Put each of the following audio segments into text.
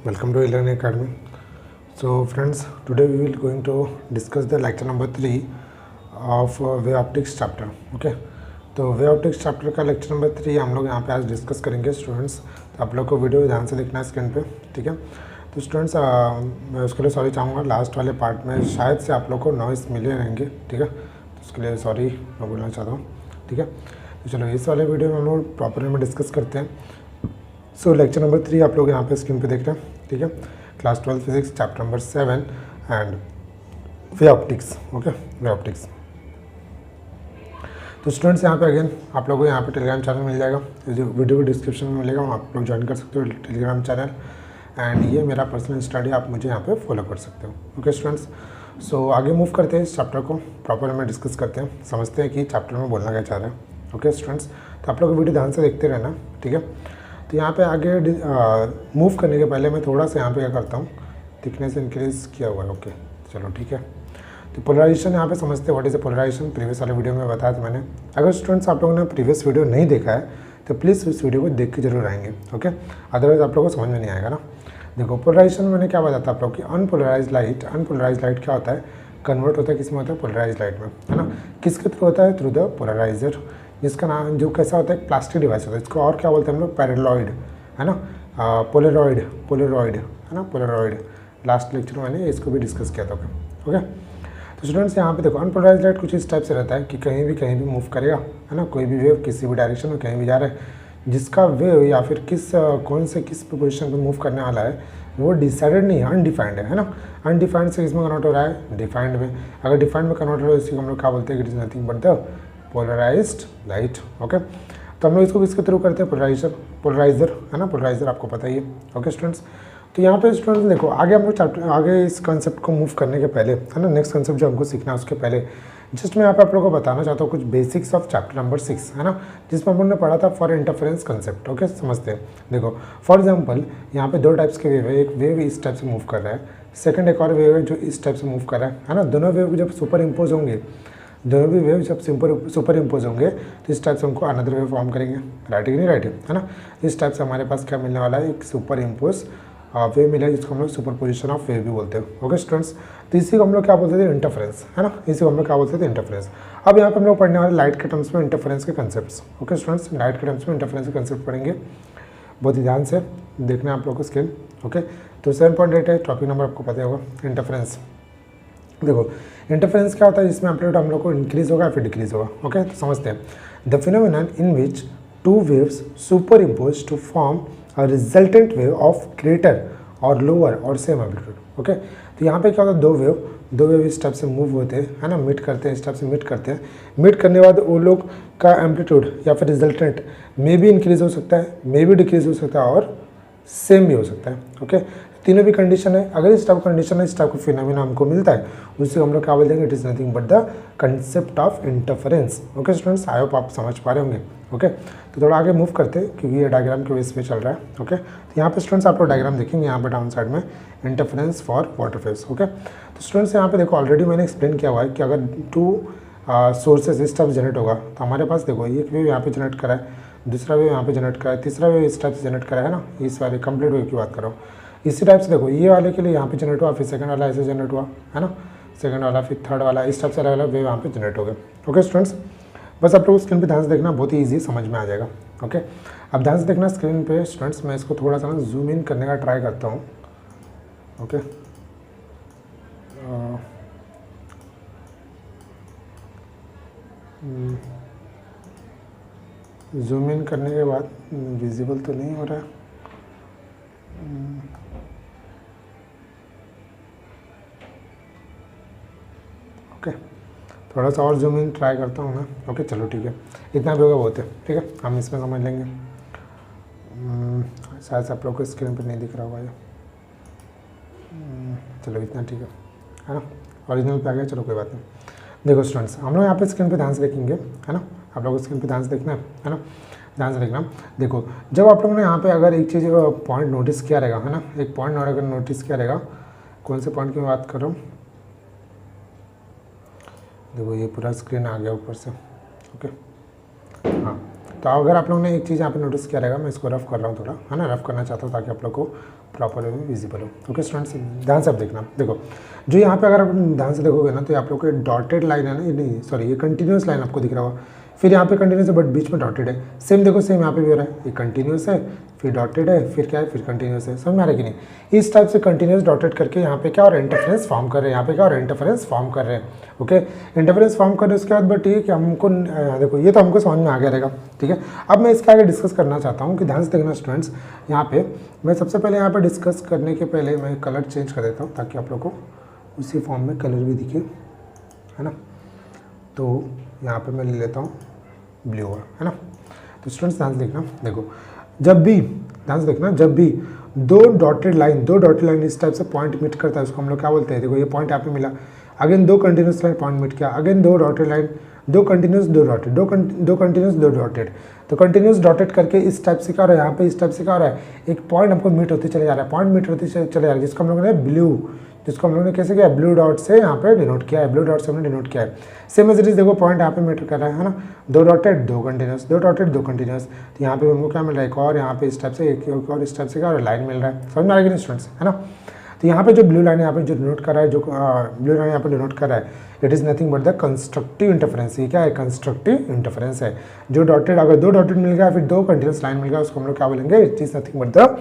Welcome to e-learning academy. So friends, today we will going to discuss the lecture number 3 of wave optics chapter. Okay, तो wave optics chapter का lecture number 3 हम लोग यहाँ पे आज discuss करेंगे students. तो आप लोग को वीडियो ध्यान से देखना है स्क्रीन पे, ठीक है। तो स्टूडेंट्स मैं उसके लिए सॉरी चाहूँगा, लास्ट वाले पार्ट में शायद से आप लोग को नॉइस मिले रहेंगे, ठीक है। तो उसके लिए सॉरी मैं बोलना चाहता हूँ, ठीक है। तो चलो इस वाले वीडियो में हम लोग प्रॉपर में डिस्कस करते हैं। सो लेक्चर नंबर 3 आप लोग यहाँ पे स्क्रीन पे देख रहे हैं, ठीक है। Class 12 physics chapter number 7 and way optics. Okay, way optics. तो स्टूडेंट्स यहाँ पे अगेन आप लोगों को यहाँ पे टेलीग्राम चैनल मिल जाएगा, जो वीडियो को डिस्क्रिप्शन में मिलेगा, वहाँ आप लोग ज्वाइन कर सकते हो टेलीग्राम चैनल। एंड ये मेरा पर्सनल स्टडी, आप मुझे यहाँ पे फॉलो कर सकते हो। ओके स्टूडेंट्स, सो आगे मूव करते हैं, इस चैप्टर को प्रॉपर में डिस्कस करते हैं, समझते हैं कि चैप्टर में बोलना क्या चाह रहे हैं। ओके स्टूडेंट्स, तो आप लोग वीडियो ध्यान से देखते रहना, ठीक है। तो यहाँ पे आगे मूव करने के पहले मैं थोड़ा सा यहाँ पे क्या करता हूँ, थिकनेस इंक्रीज किया हुआ है। ओके चलो ठीक है। तो पोलराइजेशन यहाँ पे समझते हैं, what is the polarization. Previous वाले वीडियो में बताया था मैंने। अगर स्टूडेंट्स आप लोगों ने प्रीवियस वीडियो नहीं देखा है तो प्लीज़ उस वीडियो को देख के जरूर आएंगे, ओके। अदरवाइज आप लोगों को समझ में नहीं आएगा ना। देखो पोलराइजेशन मैंने क्या बताया था आप लोग की, अनपोलराइज लाइट क्या होता है, कन्वर्ट होता है किस में होता है, पोलराइज लाइट में, है ना। किसके थ्रू होता है, थ्रू द पोलराइजर, जिसका नाम जो कैसा होता है, प्लास्टिक डिवाइस होता है। इसको और क्या बोलते हैं हम लोग, पैरेलॉइड, है ना। पोलरॉइड है ना, पोलरॉइड। लास्ट लेक्चर में मैंने इसको भी डिस्कस किया था। ओके, तो स्टूडेंट्स यहाँ पे देखो अनपोलराइज लाइट कुछ इस टाइप से रहता है कि कहीं भी मूव करेगा, है ना। कोई भी वेव किसी भी डायरेक्शन में कहीं भी जा रहा है, जिसका वेव या फिर किस पोजीशन पे मूव करने वाला है वो डिसाइडेड नहीं है, अनडिफाइंड है ना। अनडिफाइंड से इसमें कन्वर्ट हो रहा है डिफाइंड में। अगर डिफाइंड में कन्वर्ट हो रहा है इसी को हम लोग क्या बोलते हैं, it is nothing but the polarized light. Okay, तो हम लोग इसको किसके थ्रू करते हैं, पोलराइजर, है ना। पोलराइजर आपको पता ही है। ओके स्टूडेंट्स, तो यहाँ पे स्टूडेंट्स देखो आगे हम लोग आगे इस कंसेप्ट को मूव करने के पहले, है ना, नेक्स्ट कंसेप्ट जो हमको सीखना है उसके पहले जस्ट मैं यहाँ पे आप लोगों को बताना चाहता हूँ कुछ बेसिक्स ऑफ चैप्टर नंबर 6, है ना, जिसमें हम लोगों ने पढ़ा था फॉर इंटरफेरेंस कंसेप्ट। ओके, समझते हैं। देखो फॉर एग्जांपल यहाँ पे दो टाइप्स के वेव है, एक वेव इस टाइप से मूव कर रहा है, सेकंड एक और वेव है जो इस टाइप से मूव कर रहा है ना। दोनों वेव जब सुपर इम्पोज होंगे, दोनों भी वेव जब सुपर इम्पोज होंगे तो इस टाइप से हमको अनदर वेव फॉर्म करेंगे, राइट है कि नहीं, राइट है ना। इस टाइप से हमारे पास क्या मिलने वाला है, एक सुपर इम्पोज वेव मिला है, जिसको हम लोग सुपर पोजिशन ऑफ वेव भी बोलते हैं। ओके स्टूडेंट्स, तो इसी को हम लोग क्या बोलते थे, इंटरफेरेंस, है ना। इसी को हम लोग क्या बोलते थे, इंटरफेरेंस। अब यहाँ पे हम लोग पढ़ने वाले लाइट के टर्म्स में इंटरफेरेंस के कंसेप्ट्स। ओके स्टूडेंट्स, लाइट के टर्म्स में इंटरफेरेंस के कंसेप्ट पढ़ेंगे, बहुत ही ध्यान से देखना है आप लोग को स्किल। ओके, तो 7.8 है टॉपिक नंबर, आपको पता होगा इंटरफेरेंस। देखो इंटरफेरेंस क्या होता है, जिसमें एम्पलीट्यूड हम लोग को इंक्रीज होगा या फिर डिक्रीज होगा। ओके, तो समझते हैं। The phenomenon in which two waves superimpose to form a resultant wave of greater or lower or same amplitude. Okay, तो यहाँ पे क्या होता है, दो वेव इस टाइप से मूव होते हैं, है ना, मीट करते हैं, इस टाइप से मीट करते हैं। मीट करने के बाद वो लोग का एम्पलीट्यूड या फिर रिजल्टेंट मे भी इंक्रीज हो सकता है, मे भी डिक्रीज हो सकता है और सेम भी हो सकता है। ओके, तीनों भी कंडीशन है। अगर इस टाइप कंडीशन है, इस टाइप का फिनोमेना हमको मिलता है, उससे हम लोग क्या बोल देंगे, it is nothing but the concept of interference. Okay students, I hope आप समझ पा रहे होंगे। ओके, तो थोड़ा आगे मूव करते हैं क्योंकि ये डायग्राम के बेस पे चल रहा है। ओके, तो यहाँ पे स्टूडेंट्स आप लोग डायग्राम देखेंगे, यहाँ पे डाउन साइड में interference for water phase. Okay, तो स्टूडेंट्स यहाँ पे देखो ऑलरेडी मैंने एक्सप्लेन किया हुआ है कि अगर टू सोर्सेज इस टाइप जनरेट होगा तो हमारे पास देखो एक वेव यहाँ पे जनरेट करा है, दूसरा वेव यहाँ पे जनरेट करा है, तीसरा वेव इस टाइप से जनरेट करा है ना। इस वाले कंप्लीट वेव की बात कर रहा हूँ। इसी टाइप से देखो ये वाले के लिए यहाँ पे जनरेट हुआ, फिर सेकंड वाला ऐसे जनरेट हुआ, है ना, सेकंड वाला, फिर थर्ड वाला, इस टाइप से अलग अलग वेव यहाँ पे जनरेट हो गए। ओके स्टूडेंट्स, बस आप लोग स्क्रीन पे ध्यान से देखना, बहुत ही ईजी समझ में आ जाएगा। ओके, अब ध्यान से देखना स्क्रीन पे स्टूडेंट्स, मैं इसको थोड़ा सा ना जूम इन करने का ट्राई करता हूँ। ओके, जूम इन करने के बाद विजिबल तो नहीं हो रहा है। ओके, थोड़ा सा और जूम इन ट्राई करता हूँ मैं। ओके चलो ठीक है, इतना भी होगा बहुत है, ठीक है, हम इसमें समझ लेंगे। शायद से आप लोग को स्क्रीन पर नहीं दिख रहा होगा ये। चलो इतना ठीक है ना, ओरिजिनल पे आ गया, चलो कोई बात नहीं। देखो स्टूडेंट्स, हम लोग यहाँ पे स्क्रीन पे ध्यान से देखेंगे, है ना, आप लोग को स्क्रीन पे ध्यान से देखना है ना, ध्यान से देखना। देखो जब आप लोगों ने यहाँ पे अगर एक चीज़ पॉइंट नोटिस किया रहेगा, है ना, एक पॉइंट अगर नोटिस किया रहेगा, कौन से पॉइंट की मैं बात कर रहा हूँ, देखो ये पूरा स्क्रीन आ गया ऊपर से। ओके, हाँ तो अगर आप लोगों ने एक चीज़ यहाँ पे नोटिस किया रहेगा, मैं इसको रफ कर रहा हूँ थोड़ा, है ना, रफ करना चाहता हूँ ताकि आप लोग को प्रॉपर वे में विजिबल हो। ओके स्टूडेंट्स, ध्यान से आप देखना। देखो जो यहाँ पे अगर आप ध्यान से देखोगे ना तो आप लोग को डॉटेड लाइन है ना, ये नहीं सॉरी ये कंटिन्यूस लाइन आपको दिख रहा होगा, फिर यहाँ पे कंटिन्यूस है बट बीच में डॉटेड है। सेम देखो सेम यहाँ पे भी हो रहा है, ये कंटिन्यूस है फिर डॉटेड है फिर क्या है फिर कंटिन्यूस है। समझ में आ रहा है कि नहीं? इस टाइप से कंटिन्यूस डॉटेड करके यहाँ पे क्या और इंटरफेरेंस फॉर्म कर रहे हैं, यहाँ पे क्या और इंटरफेरेंस फॉर्म कर रहे हैं। ओके इंटरफेरेंस फॉर्म कर रहे हैं उसके बाद बट ये कि हमको देखो ये तो हमको समझ में आ गया रहेगा, ठीक है। अब मैं इसके आगे डिस्कस करना चाहता हूँ कि ध्यान से देखना स्टूडेंट्स, यहाँ पे मैं सबसे पहले यहाँ पे डिस्कस करने के पहले मैं कलर चेंज कर देता हूँ ताकि आप लोग को उसी फॉर्म में कलर भी दिखे, है ना। तो यहाँ पे मैं ले लेता हूँ ब्लू, है ना। तो स्टूडेंट्स ध्यान से देखना, देखो जब भी ध्यान से देखना, जब भी दो डॉटेड लाइन इस टाइप से पॉइंट मीट करता है उसको हम लोग क्या बोलते हैं। देखो ये पॉइंट यहाँ पे मिला, अगेन दो कंटिन्यूस लाइन पॉइंट मीट किया, अगेन दो डॉटेड लाइन, दो कंटिन्यूस दो डॉटेड, दो कंटिन्यूस दो डॉटेड। तो कंटिन्यूस डॉटेड करके इस टाइप से क्या हो रहा है, यहाँ पे इस टाइप से क्या हो रहा है, एक पॉइंट हमको मीट होते चले जा रहा है, पॉइंट मीट होते चले जा रहा है, जिसको हम लोगों ने ब्लू, जिसको हम लोगों ने कैसे किया, ब्लू डॉट से यहाँ पे डिनोट किया है, ब्लू डॉट से हमने डिनोट किया है। सेम एज इट इज देखो पॉइंट यहाँ पे मीटर कर रहा है ना, दो डॉटेड दो कंटिन्यूस, दो डॉटेड दो कंटिन्यूस। तो यहाँ पे हमको क्या मिल रहा है, एक और यहाँ पे इस टाइप से एक और इस टाइप से क्या लाइन मिल रहा है। समझ में आ रहा है स्टूडेंट्स, है ना। तो यहाँ पे जो ब्लू लाइन यहाँ पे जो डिनोट कर रहा है, जो ब्लू लाइन यहाँ पे डिनोट कर रहा है, it is nothing but the constructive interference. ये क्या है, कंस्ट्रक्टिव इंटरफेरेंस है। जो डॉटेड अगर दो डॉटेड मिल गया फिर दो कंटिन्यूस लाइन मिल गया उसको हम लोग क्या बोलेंगे, it is nothing but the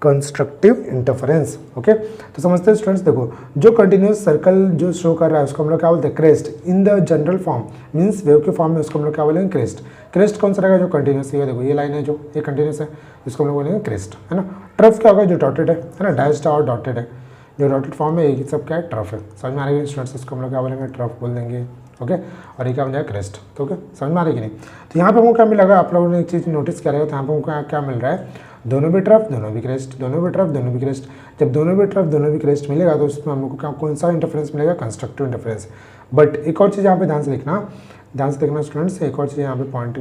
constructive interference. Okay तो समझते हैं स्टूडेंट्स, देखो जो कंटिन्यूस सर्कल जो शो कर रहा है उसको हम लोग क्या बोलते हैं, crest. In the general form means wave के फॉर्म में उसको हम लोग क्या बोलेंगे, क्रेस्ट। क्रेस्ट कौन सा रहेगा, जो कंटिन्यूस है। देखो ये लाइन है जो ये कंटिन्यूस है, इसको हम लोग बोलेंगे क्रेस्ट, है ना। ट्रफ क्या होगा, जो डॉटेड है ना, डैश्ड और डॉटेड है, जो डॉटेड फॉर्म है ये सब क्या है, ट्रफ है। समझ में आ रही है स्टूडेंट्स, इसको हम लोग क्या बोलेंगे, ट्रफ बोल देंगे। ओके और ये क्या बन जाएगा, क्रेस्ट। तो ओके समझ में आ रही कि नहीं। तो यहाँ पे हमको क्या मिलेगा, आप लोगों ने एक चीज़ नोटिस किया रहेगा, तो यहाँ पे हमको क्या मिल रहा है, दोनों भी ट्रफ दोनों भी क्रेस्ट, दोनों भी ट्रफ दोनों भी क्रेस्ट। जब दोनों भी ट्रफ दोनों भी क्रेस्ट मिलेगा तो उसमें हमको क्या कौन सा इंटरफेरेंस मिलेगा, कंस्ट्रक्टिव इंटरफेरेंस। बट एक और चीज़ यहाँ पे ध्यान से देखना स्टूडेंट्स, एक और चीज़ यहाँ पे पॉइंट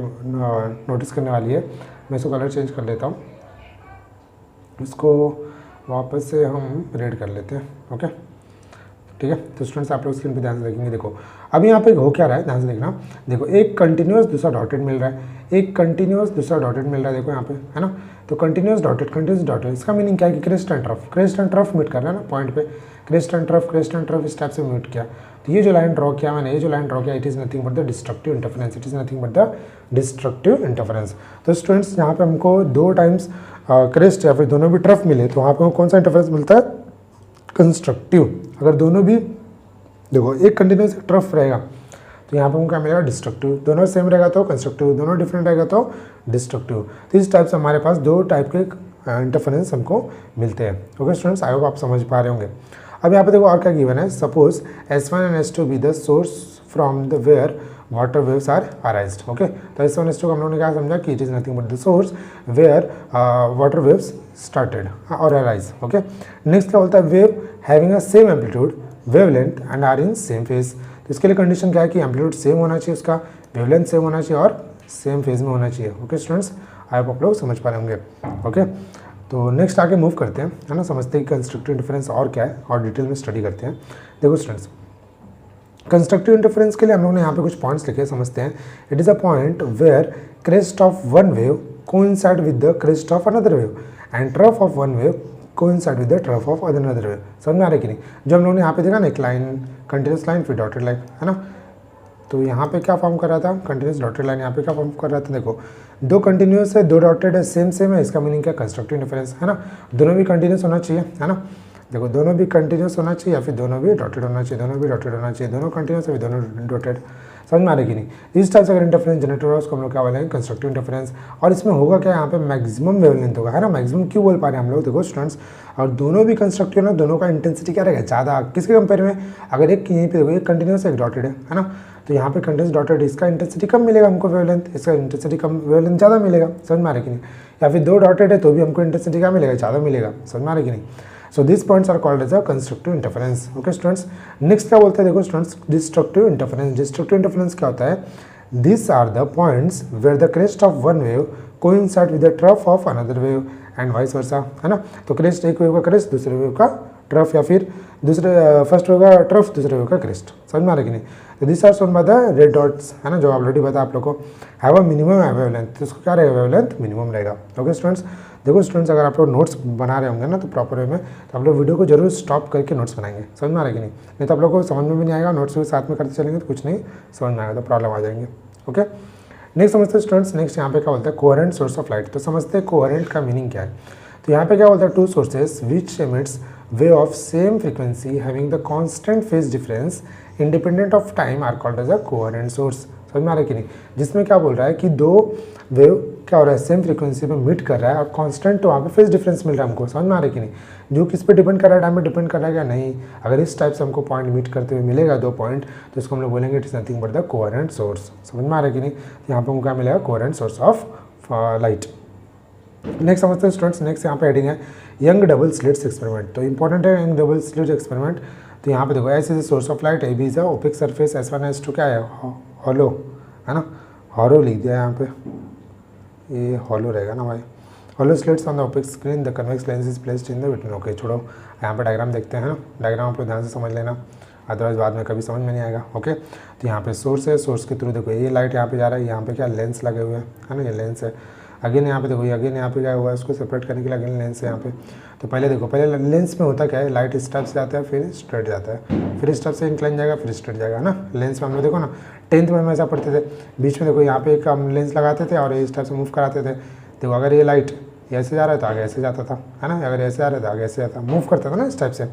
नोटिस करने वाली है। मैं इसको कलर चेंज कर लेता हूँ, इसको वापस से हम रेड कर लेते हैं। ओके ठीक है। तो स्टूडेंट्स आप लोग स्क्रीन पे ध्यान से देखेंगे, देखो अब यहाँ पे हो क्या रहा है, ध्यान से देखना। देखो एक कंटिन्यूस दूसरा डॉटेड मिल रहा है, एक कंटिन्यूस दूसरा डॉटेड मिल रहा है, देखो यहाँ पे, है ना। तो कंटिन्यूस डॉटेड, इसका मीनिंग क्या है कि क्रेस्ट एंड ट्रफ मीट कर रहा है ना पॉइंट पे, क्रेस्ट एंड ट्रफ इस टाइप से मीट किया। तो ये जो लाइन ड्रॉ किया मैंने, ये जो लाइन ड्रॉ किया, it is nothing but the destructive interference, it is nothing but the destructive interference. तो स्टूडेंट्स यहाँ पे हमको दो टाइम्स क्रेस्ट या फिर दोनों भी ट्रफ मिले तो वहाँ पे कौन सा इंटरफेरेंस मिलता है, कंस्ट्रक्टिव। अगर दोनों भी देखो एक कंटिन्यूस ट्रफ रहेगा तो यहाँ पे हमको क्या मिलेगा, डिस्ट्रक्टिव। दोनों सेम रहेगा तो कंस्ट्रक्टिव, दोनों डिफरेंट रहेगा तो डिस्ट्रक्टिव। तो इस टाइप से हमारे पास दो टाइप के इंटरफेरेंस हमको मिलते हैं। ओके स्टूडेंट्स, आई होप आप समझ पा रहे होंगे। अब यहाँ पे देखो और क्या गिवन है, suppose S1 and S2 be the source from the where water waves are arised. Okay तो S1 S2 को हम लोगों ने क्या समझा कि it is nothing but the source where water waves started और अराइज। ओके नेक्स्ट क्या बोलता है, wave having a same amplitude wavelength and are in same phase. तो इसके लिए कंडीशन क्या है कि एम्पलीट्यूड सेम होना चाहिए, उसका वेवलेंथ सेम होना चाहिए और सेम फेज में होना चाहिए। ओके स्टूडेंट्स, आई होप आप लोग समझ पा रहे होंगे। ओके तो नेक्स्ट आगे मूव करते हैं, है ना, समझते हैं कि कंस्ट्रक्टिव इंटरफेरेंस और क्या है और डिटेल में स्टडी करते हैं। देखो स्टूडेंट्स, कंस्ट्रक्टिव इंटरफेरेंस के लिए हम लोग ने यहाँ पे कुछ पॉइंट्स लिखे, समझते हैं। It is a point where crest of one wave coincide with the crest of another wave and trough of one wave coincide with the trough of another wave. समझ में आ रहा है कि नहीं। जो हम लोगों ने यहाँ पे देखा ना, एक लाइन कंटिन्यूस लाइन फिर डॉटेड लाइन, है ना। तो यहाँ पे क्या फॉर्म कर रहा था, कंटिन्यूस डॉटेड लाइन। यहाँ पे क्या फॉर्म कर रहा था, देखो दो कंटिन्यूस है दो डॉटेड है, सेम है, इसका मीनिंग क्या, कंस्ट्रक्टिव इंटरफेरेंस, है ना। दोनों भी कंटिन्यूस होना चाहिए, है ना। देखो दोनों भी कंटिन्यूस होना चाहिए या फिर दोनों भी डॉटेड होना चाहिए, दोनों भी डॉटेड होना चाहिए, दोनों कंटिन्यूस है दोनों डॉटेड। समझ में आ रही कि नहीं। इस टाइप से अगर इंटरफेरेंस जनरेट हो रहा है उसको हम लोग क्या बोलेंगे, कंस्ट्रक्टिव इंटरफेरेंस। और इसमें होगा क्या, यहाँ पे मैक्सिमम वेवलेंथ होगा, है ना। मैक्सिमम क्यों बोल पा रहे हैं हम लोग, देखो स्टूडेंट्स, और दोनों भी कंस्ट्रक्टिव ना, दोनों का इंटेंसिटी क्या रहेगा, ज़्यादा। किसके कंपेयर में, अगर एक यहीं पे देखो एक कंटिन्यूस एक डॉटेड है ना, तो यहाँ पे कंटिन्यूस डॉटेड, इसका इंटेंसिटी कम मिलेगा हमको वेवलेंथ, इसका इंटेंसिटी कम वेवलेंथ ज़्यादा मिलेगा। समझ में आ रही कि नहीं। या फिर दो डॉटेड है तो भी हमको इंटेंसिटी क्या मिलेगा, ज़्यादा मिलेगा। समझ में आ रही कि नहीं। So these points are called as a constructive interference. Okay students, next क्या बोलते हैं, देखो students, destructive interference. Destructive interference क्या होता है, these are the points where the crest of one wave coincide with the trough of another wave and vice versa, है ना। तो crest एक वेव का crest दूसरे वेव का ट्रफ या फिर दूसरे फर्स्ट होगा ट्रफ, दूसरे होगा क्रेस्ट, समझ में आ रहा है कि नहीं। तो this are shown by the red dots, है ना, जो ऑलरेडी पता आप लोग को। हैव अ मिनिमम वेवलेंथ, तो उसको क्या रहेगा, वेवलेंथ मिनिमम रहेगा। ओके स्टूडेंट्स, देखो स्टूडेंट्स अगर आप लोग नोट्स बना रहे होंगे ना तो प्रॉपर वे में, तो आप लोग वीडियो को जरूर स्टॉप करके नोट्स बनाएंगे, समझ में आ रहा है कि नहीं तो आप लोग को समझ में भी नहीं आएगा, नोट्स भी साथ में करते चलेंगे तो कुछ नहीं समझ में आएगा, तो प्रॉब्लम आ जाएंगे। ओके, नेक्स्ट समझते हैं स्टूडेंट्स, नेक्स्ट यहाँ पे क्या बोलता है, कोहेरेंट सोर्स ऑफ लाइट। तो समझते हैं कोहेरेंट का मीनिंग क्या है। तो यहाँ पे क्या बोलता है, two sources which emits wave of same frequency having the constant phase difference independent of time are called as a coherent source. समझ में आ रहा है कि नहीं, जिसमें क्या बोल रहा है कि दो वेव क्या हो रहा है, सेम फ्रीक्वेंसी पे मीट कर रहा है और कांस्टेंट वहाँ पे फेज डिफरेंस मिल रहा है हमको, समझ में आ रहा है कि नहीं, जो किस पे डिपेंड कर रहा है, टाइम पे डिपेंड कर रहा है क्या नहीं। अगर इस टाइप से हमको पॉइंट मीट करते हुए मिलेगा दो पॉइंट, तो इसको हम लोग बोलेंगे it is nothing but the coherent source. समझ में आ रहा है कि नहीं, तो यहाँ पे हमको क्या मिलेगा, coherent source of light. Next समझते हैं स्टूडेंट्स, नेक्स्ट यहाँ पे हेडिंग है यंग डबल स्लिट्स एक्सपेरिमेंट। तो इंपॉर्टेंट है यंग डबल स्लिट एक्सपेरिमेंट। तो यहाँ पे देखो S is source of light, A B is a opaque surface, S1 S2 क्या है, हॉलो, है ना, हॉलो लिख दिया यहाँ पे, ये हॉलो रहेगा ना भाई। Hollow slits on the OPEC screen, the convex lens is placed in the between. Okay छोड़ो, यहाँ पे डायग्राम देखते हैं ना, डायग्राम आप लोग ध्यान से समझ लेना, अदरवाइज बाद में कभी समझ में नहीं आएगा। ओके, तो यहाँ पे सोर्स है, सोर्स के थ्रू देखो ये लाइट यहाँ पे जा रहा है, यहाँ पे क्या लेंस लगे हुए हैं, है ना, ये लेंस है। अगेन यहाँ पे देखो, ये अगेन यहाँ पे क्या हुआ है, उसको सेपरेट करने के लिए अगेन लेंस है यहाँ पे। तो पहले देखो, पहले लेंस में होता क्या है, लाइट इस टाइप से जाता है, फिर स्ट्रेट जाता है, फिर इस टाइप से इंक्लाइन जाएगा, फिर स्ट्रेट जाएगा ना। लेंस में हम लोग देखो ना 10th में हम ऐसा पढ़ते थे, बीच में देखो यहाँ पे एक हम लेंस लगाते थे और इस टाइप से मूव कराते थे। देखो अगर ये लाइट ऐसे जा रहा है तो आगे ऐसे जाता था, है ना, अगर ऐसे आ रहा है तो आगे ऐसे जाता, मूव करता था ना इस टाइप से,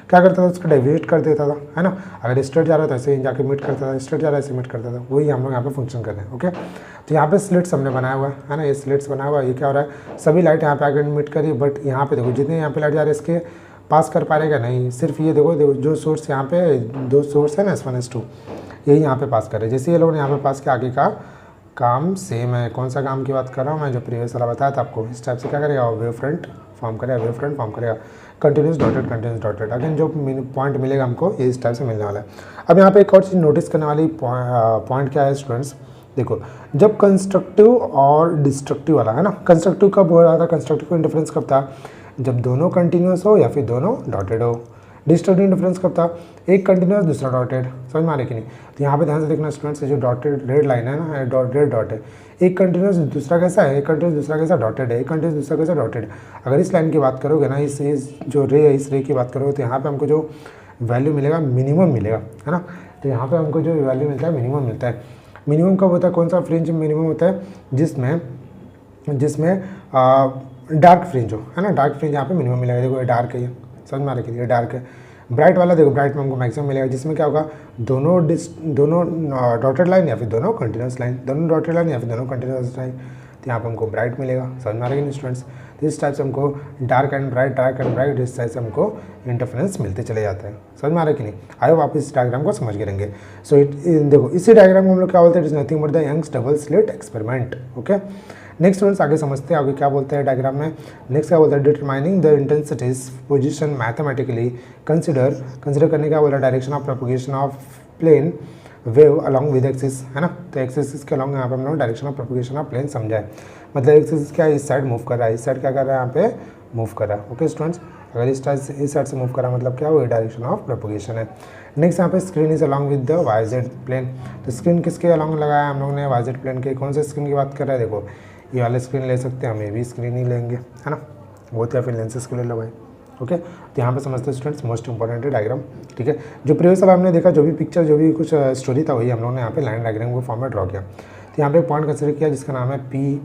क्या करता था, उसको डेविएट कर देता था, है ना। अगर स्ट्रेट जा रहा था ऐसे ही जाके मीट करता था, स्ट्रेट जा रहा है ऐसे मीट करता था, वही हम लोग यहाँ पे फंक्शन कर रहे हैं। ओके, तो यहाँ पे स्लिट्स हमने बनाया हुआ है ना, ये स्लिट्स बनाया हुआ है, ये क्या हो रहा है, सभी लाइट यहाँ पे आगे मीट करी, बट यहाँ पे देखो जितने यहाँ पे लाइट जा रहे हैं इसके पास कर पाएगा नहीं, सिर्फ ये देखो जो सोर्स यहाँ पे दो सोर्स है ना S1 S2, यही यहाँ पे पास कर रहे हैं। जैसे ये लोग यहाँ पे पास के आगे का काम सेम है। कौन सा काम की बात कर रहा हूँ मैं, जो प्रीवियस वाला बताया था आपको, इस टाइप से क्या करेगा, वेव फ्रंट फॉर्म करेगा, वेव फ्रंट फॉर्म करेगा, कंटिन्यूस डॉटेड। अगेन जो पॉइंट मिलेगा हमको ये इस टाइप से मिलने वाला है। अब यहाँ पे एक और चीज़ नोटिस करने वाली पॉइंट क्या है स्टूडेंट्स, देखो जब कंस्ट्रक्टिव और डिस्ट्रक्टिव वाला है ना, कंस्ट्रक्टिव कब हो रहा था, कंस्ट्रक्टिव को इंटरफेरेंस कब था, जब दोनों कंटिन्यूस हो या फिर दोनों डॉटेड हो। डिस्ट्रक्टिव इंटरफेरेंस कब था, एक कंटिन्यूस दूसरा डॉटेड, समझ में आ रहा है कि नहीं। तो यहाँ पे ध्यान से देखना स्टूडेंट्स, जो डॉटेड रेड लाइन है ना, रेड डॉट है, एक कंटिन्यूस दूसरा कैसा है, एक कंटिन्यूस दूसरा कैसा डॉटेड है, एक कंटिन्यूस दूसरा कैसा डॉटेड। अगर इस लाइन की बात करोगे ना, इस जो रे है इस रे की बात करोगे, तो यहाँ पे हमको जो वैल्यू मिलेगा मिनिमम मिलेगा, है ना। तो यहाँ पे हमको जो वैल्यू मिलता है मिनिमम मिलता है। मिनिमम कब होता है, कौन सा फ्रिंज मिनिमम होता है, जिसमें डार्क फ्रिंज हो, है ना, डार्क फ्रिंज यहाँ पे मिनिमम मिलेगा। देखो ये डार्क है, ये समझ में आ रहा है, ये डार्क है। ब्राइट वाला देखो, ब्राइट में हमको मैक्सिमम मिलेगा, जिसमें क्या होगा, दोनों डॉटेड लाइन या फिर दोनों कंटिन्यूस लाइन, दोनों डॉटेड लाइन या फिर दोनों कंटिन्यूस लाइन, तो यहाँ पे हमको ब्राइट मिलेगा। समझ में आ रहा है स्टूडेंट्स, तो इस टाइप से हमको डार्क एंड ब्राइट इस टाइप से हमको इंटरफेरेंस मिलते चले जाते हैं। समझ में आ रहा है कि नहीं, आई होप आप इस डायग्राम को समझ के रहेंगे। सो देखो इसी डायग्राम को हम लोग क्या बोलते हैं, it is nothing but the Young's double slit experiment. Okay, next students आगे समझते हैं, आगे क्या बोलते हैं डायग्राम में। नेक्स्ट क्या बोलता है, determining the intensities position mathematically consider करने क्या बोला, direction of propagation of plane wave along with axis, है ना। तो एक्सिस के अलॉन्ग यहाँ पे हम लोग direction of propagation of plane समझा है, मतलब एक्सिस क्या इस साइड मूव कर रहा है, इस साइड क्या कर रहा है, यहाँ पे मूव कर रहा है। ओके स्टूडेंट्स, अगर इस साइड से मूव कर रहा है मतलब क्या, वो डायरेक्शन ऑफ प्रोपगेशन है। नेक्स्ट यहाँ पे screen is along with the YZ plane. तो स्क्रीन किसके अलॉन्ग लगाया है हम लोग ने, YZ प्लेन के। कौन से स्क्रीन की बात कर रहा है, देखो ये वाले स्क्रीन ले सकते हैं, हम ये भी स्क्रीन ही लेंगे, है ना, वो तो या फिर लेंसेज को ले लो भाई। ओके, तो यहाँ पे समझते हैं स्टूडेंट्स, मोस्ट इंपॉर्टेंट है डायग्राम, ठीक है। जो प्रीवियस वाला हमने देखा, जो भी पिक्चर जो भी कुछ स्टोरी था, वही हम लोगों ने यहाँ पे लाइन डायग्राम के फॉर्म में ड्रॉ किया। तो यहाँ पे एक पॉइंट कंसिडर किया जिसका नाम है P,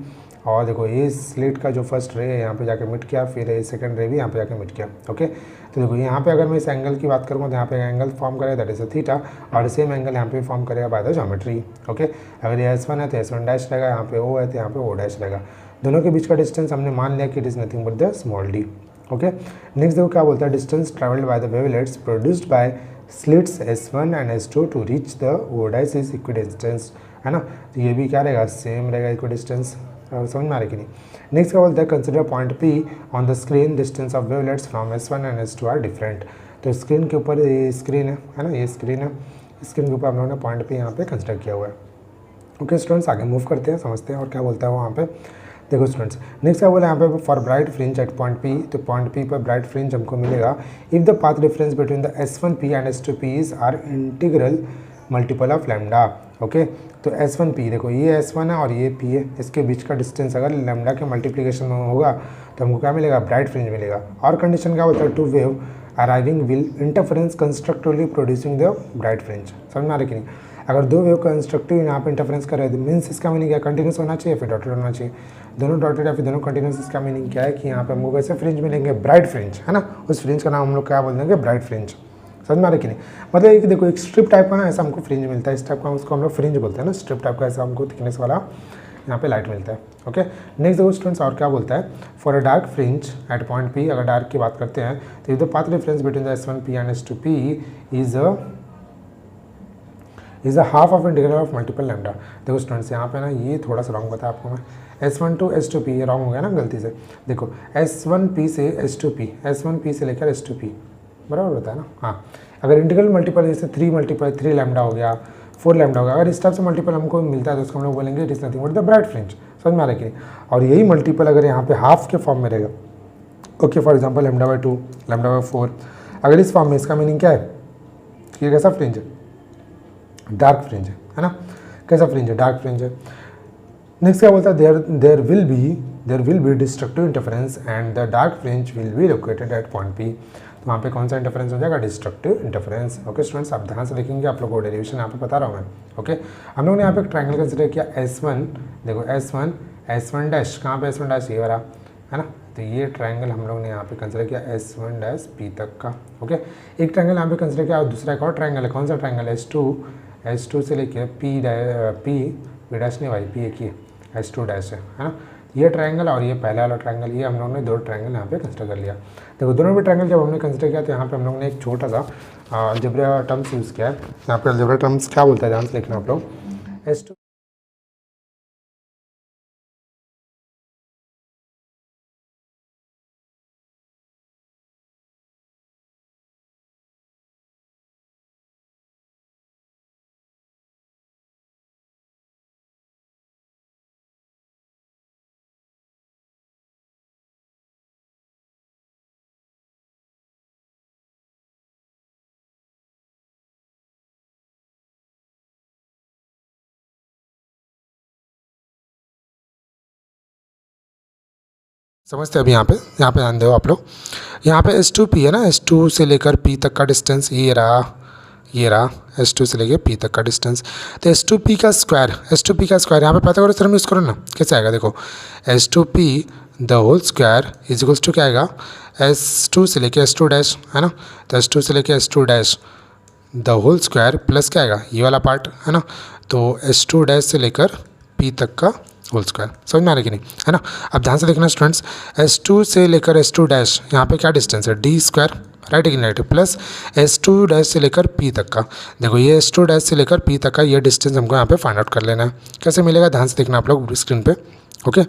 और देखो ये स्लिट का जो फर्स्ट रे है यहाँ पे जाके मिट किया, फिर ये सेकंड रे भी यहाँ पे जाके मिट किया। ओके, तो देखो यहाँ पे अगर मैं इस एंगल की बात करूँ तो यहाँ पे एंगल फॉर्म करेगा, दैट इज अ थीटा, और सेम एंगल यहाँ पे फॉर्म करेगा बाय द ज्योमेट्री। ओके, अगर ये S1 है तो S1 डैश रहेगा, यहाँ पे O है तो यहाँ पे O डैश रहेगा। दोनों के बीच का डिस्टेंस हमने मान लिया कि it is nothing but the small d। Okay, next देखो क्या बोलता है, distance travelled by the wavelets produced by slits S1 and S2 to reach the O dash is equidistance, है ना। तो ये भी क्या रहेगा, सेम रहेगा, इक्विडिस्टेंस। समझ में आ रही कि नहीं। नेक्स्ट क्या बोलता है, consider point P on the screen, distance of wavelets from S1 and S2 are different. तो स्क्रीन के ऊपर ये स्क्रीन है ना, ये स्क्रीन है, स्क्रीन के ऊपर हम लोगों ने पॉइंट P यहाँ पे कंसिडर किया हुआ है। ओके स्टूडेंट्स, आगे मूव करते हैं, समझते हैं और क्या बोलता है वहाँ पे। देखो स्टूडेंट्स, नेक्स्ट क्या बोला यहाँ पे, for bright fringe at point P, तो पॉइंट पी पर ब्राइट फ्रिंज हमको मिलेगा if the path difference between the S1P and S2P are integral multiple of lambda. Okay, तो S1P देखो ये S1 है और ये P है, इसके बीच का डिस्टेंस अगर लैम्डा के मल्टीप्लिकेशन में होगा तो हमको क्या मिलेगा, ब्राइट फ्रिंज मिलेगा। और कंडीशन क्या बोलता है, two wave arriving will interference constructively producing the bright fringe. समझ में आ रही कि नहीं, अगर दो वेव कंस्ट्रक्टिव यहाँ पे इंटरफेरेंस कर रहे हैं मीन्स इसका मीनिंग क्या, कंटिन्यूस होना चाहिए फिर डॉटेड होना चाहिए, दोनों डॉटेड या फिर दोनों कंटिन्यूस। इसका मीनिंग क्या है कि यहाँ पे हमको कैसे फ्रिंज मिलेंगे, ब्राइट फ्रिंज, है ना, उस फ्रिंज का नाम हम लोग क्या बोल देंगे, ब्राइट फ्रिंज। समझ में आ रही कि नहीं, मतलब एक देखो एक स्ट्रिप टाइप का ना ऐसा हमको फ्रिंज मिलता है, इस टाइप का उसको हम लोग फ्रिंज बोलते हैं ना, स्ट्रिप टाइप का ऐसा हमको थिकनेस वाला यहाँ पे लाइट मिलता है। ओके, नेक्स्ट देखो स्टूडेंट्स और क्या बोलता है, for a dark fringe at point P, अगर डार्क की बात करते हैं तो the path difference between the S1P and S2P is a half of integral of multiple lambda. देखो स्टूडेंट्स यहाँ पे ना ये थोड़ा सा रॉन्ग बताया आपको मैं, S1 to S2P ये रॉन्ग हो गया ना गलती से। देखो S1P से S2P, S1P से लेकर S2P बराबर होता है ना। हाँ, अगर इंटीग्रल मल्टीपल जैसे 3 लैम्डा हो गया, 4 लैम्डा हो गया, अगर इस टाइप से मल्टीपल हमको मिलता है तो उसको हम लोग बोलेंगे it is nothing but the bright fringe. समझ में आ रहा है कि, और यही मल्टीपल अगर यहाँ पे हाफ के फॉर्म में रहेगा, ओके फॉर एग्जाम्पल λ/2, λ/4, अगर इस फॉर्म में, इसका मीनिंग क्या है कि कैसा फ्रिंज है, डार्क फ्रिंज है ना, कैसा फ्रिंज है, डार्क फ्रिंज है। नेक्स्ट क्या बोलता है, there will be destructive interference and the dark fringe will be located at point P. तो वहाँ पे कौन सा इंटरफेरेंस हो जाएगा, डिस्ट्रक्टिव इंटरफेरेंस। ओके स्टूडेंट्स, आप ध्यान से देखेंगे, आप लोग को डेरिवेशन यहाँ पे बता रहा हूँ मैं। ओके, हम लोग ने यहाँ पे एक ट्राइंगल कंसिडर किया S1, देखो S1 डैश, कहाँ पे S1 डैश, ये वाला है ना, तो ये ट्राइंगल हम लोग ने यहाँ पे कंसिडर किया S1 डैश P तक का। ओके, एक ट्राइंगल यहाँ पे कंसिडर किया और दूसरा एक और ट्राइंगल है, कौन सा ट्राइंगल, S2 से लेके P डैश नहीं भाई, P एक ही S2 डैश है ना। ये ट्रायंगल और ये पहला वाला ट्रायंगल, ये हम लोग ने दो ट्रायंगल यहाँ पे कंसिडर कर लिया। देखो दोनों भी ट्रायंगल जब हमने कंसिडर किया तो यहाँ पे हम लोग ने एक छोटा सा अलजेब्रा टर्म्स यूज़ किया है। यहाँ पे अलजेब्रा टर्म्स क्या बोलता है ध्यान से लिखना आप लोग, S2 समझते हैं अभी यहाँ पे ध्यान दो आप लोग। यहाँ पे S2P है ना, S2 से लेकर P तक का डिस्टेंस ये रहा S2 से लेकर P तक का डिस्टेंस। तो S2P का स्क्वायर यहाँ पे पाइथागोरस थ्योरम यूज़ करो ना, कैसे आएगा देखो, S2P the whole square is equals to क्या आएगा, S2 से लेकर S2 डैश है ना, तो S2 से लेकर S2 dash the whole square plus क्या आएगा, ये वाला पार्ट है ना, तो S2 डैश से लेकर P तक का होल स्क्वायर। समझ में आ रहा है कि नहीं, है ना। अब ध्यान से देखना स्टूडेंट्स, S2 से लेकर S2 डैश यहाँ पे क्या डिस्टेंस है, D स्क्वायर, राइट है राइट, प्लस S2 डैश से लेकर P तक का। देखो ये S2 डैश से लेकर P तक का ये डिस्टेंस हमको यहाँ पे फाइंड आउट कर लेना है। कैसे मिलेगा ध्यान से देखना आप लोग स्क्रीन पे। ओके,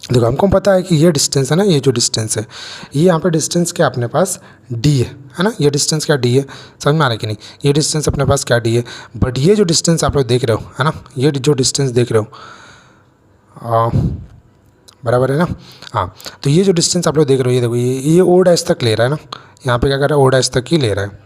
देखो हमको पता है कि ये डिस्टेंस है ना, ये जो डिस्टेंस है ये यहाँ पे डिस्टेंस क्या अपने पास D है ना, ये डिस्टेंस क्या D है, समझ में आ रहा है कि नहीं, ये डिस्टेंस अपने पास क्या D है। बट ये जो डिस्टेंस आप लोग देख रहे हो है ना, ये जो डिस्टेंस देख रहे हो बराबर है ना, हाँ, तो ये जो डिस्टेंस आप लोग देख रहे हो ये देखो, ये ओ डैश तक ले रहा है ना, यहाँ पे क्या कर रहा है, ओ डैश तक ही ले रहा है,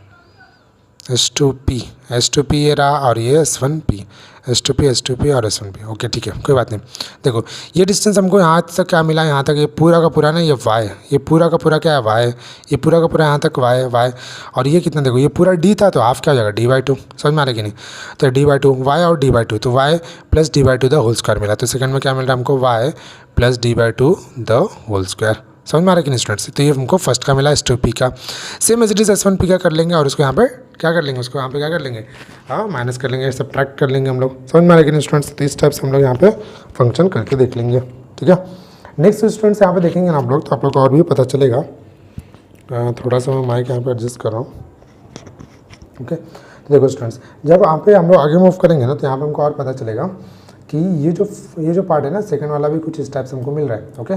S2P ये रहा और ये S1P, S2P और S1P। ओके ठीक है, कोई बात नहीं। देखो ये डिस्टेंस हमको यहाँ तक क्या मिला, यहाँ तक ये पूरा का पूरा ना, ये y है, ये पूरा का पूरा क्या है y है, ये पूरा का पूरा यहाँ तक y, और ये कितना देखो, ये पूरा d था तो हाफ क्या हो जाएगा d/2, समझ में आ रहा है कि नहीं, तो d/2 y और d/2, तो y plus d/2 the whole square मिला। तो सेकंड में क्या मिल रहा है हमको, y plus d/2 the whole square. समझ में आ रहा है कि नहीं स्टूडेंट्स, तो ये हमको फर्स्ट का मिला S2P का। Same as it is S1P का कर लेंगे और उसको यहाँ पे क्या कर लेंगे, उसको यहाँ पे क्या कर लेंगे, हाँ माइनस कर लेंगे, सब्ट्रैक्ट कर लेंगे हम लोग। समझ में आ रहा है कि नहीं स्टूडेंट्स, तो इस टाइप से हम लोग यहाँ पे फंक्शन करके देख लेंगे। ठीक है, नेक्स्ट स्टूडेंट्स यहाँ पे देखेंगे ना आप लोग, तो आप लोग को और भी पता चलेगा। थोड़ा सा मैं माइक यहाँ पे एडजस्ट कर रहा हूँ। ओके, तो देखो स्टूडेंट्स, जब यहाँ पे हम लोग आगे मूव करेंगे ना, तो यहाँ पे हमको और पता चलेगा कि ये जो पार्ट है ना, सेकंड वाला भी कुछ इस टाइप से हमको मिल रहा है। ओके,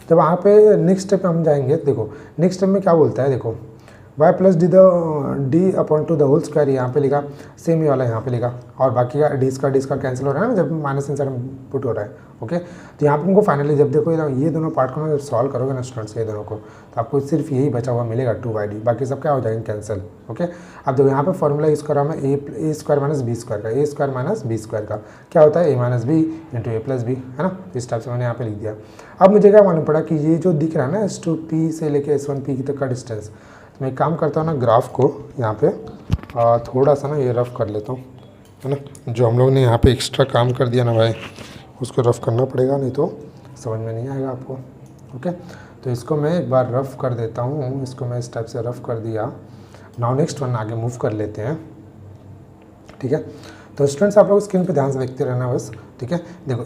जब वहाँ पे नेक्स्ट स्टेप पे हम जाएंगे, देखो नेक्स्ट स्टेप में क्या बोलता है, देखो Y plus D upon two the whole square यहाँ पे लिखा, सेम ही वाला यहाँ पे लिखा, और बाकी का डी स्क्वायर कैंसिल हो रहा है ना जब माइनस इनसाइड पुट हो रहा है। ओके, तो यहाँ पे हमको फाइनली जब देखो ये दोनों पार्ट को जब सॉल्व करोगे ना स्टूडेंट्स, ये दोनों को, तो आपको सिर्फ यही बचा हुआ मिलेगा 2/d, बाकी सब क्या हो जाएगा कैंसिल। ओके, अब देखो यहाँ पे फॉर्मूला यूज़ कर रहा हूँ मैं ए स्क्वायर माइनस बी स्क्वायर का, ए स्क्वायर माइनस बी स्क्वायर का क्या होता है, ए माइनस बी इंटू ए प्लस बी, है ना। इस टाइप से मैंने यहाँ पे लिख दिया। अब मुझे क्या मालूम पड़ा कि ये जो दिख रहा है ना S2P से लेके S1P तक का डिस्टेंस, तो मैं एक काम करता हूँ ना, ग्राफ को यहाँ पे थोड़ा सा ना ये रफ कर लेता हूँ, है ना। जो हम लोग ने यहाँ पे एक्स्ट्रा काम कर दिया ना भाई, उसको रफ करना पड़ेगा, नहीं तो समझ में नहीं आएगा आपको। ओके, तो इसको मैं एक बार रफ कर देता हूँ, इसको मैं इस टाइप से रफ कर दिया। नाउ नेक्स्ट वन आगे मूव कर लेते हैं, ठीक है। तो स्टूडेंट्स आप लोग स्क्रीन पे ध्यान से देखते रहना बस, ठीक है। देखो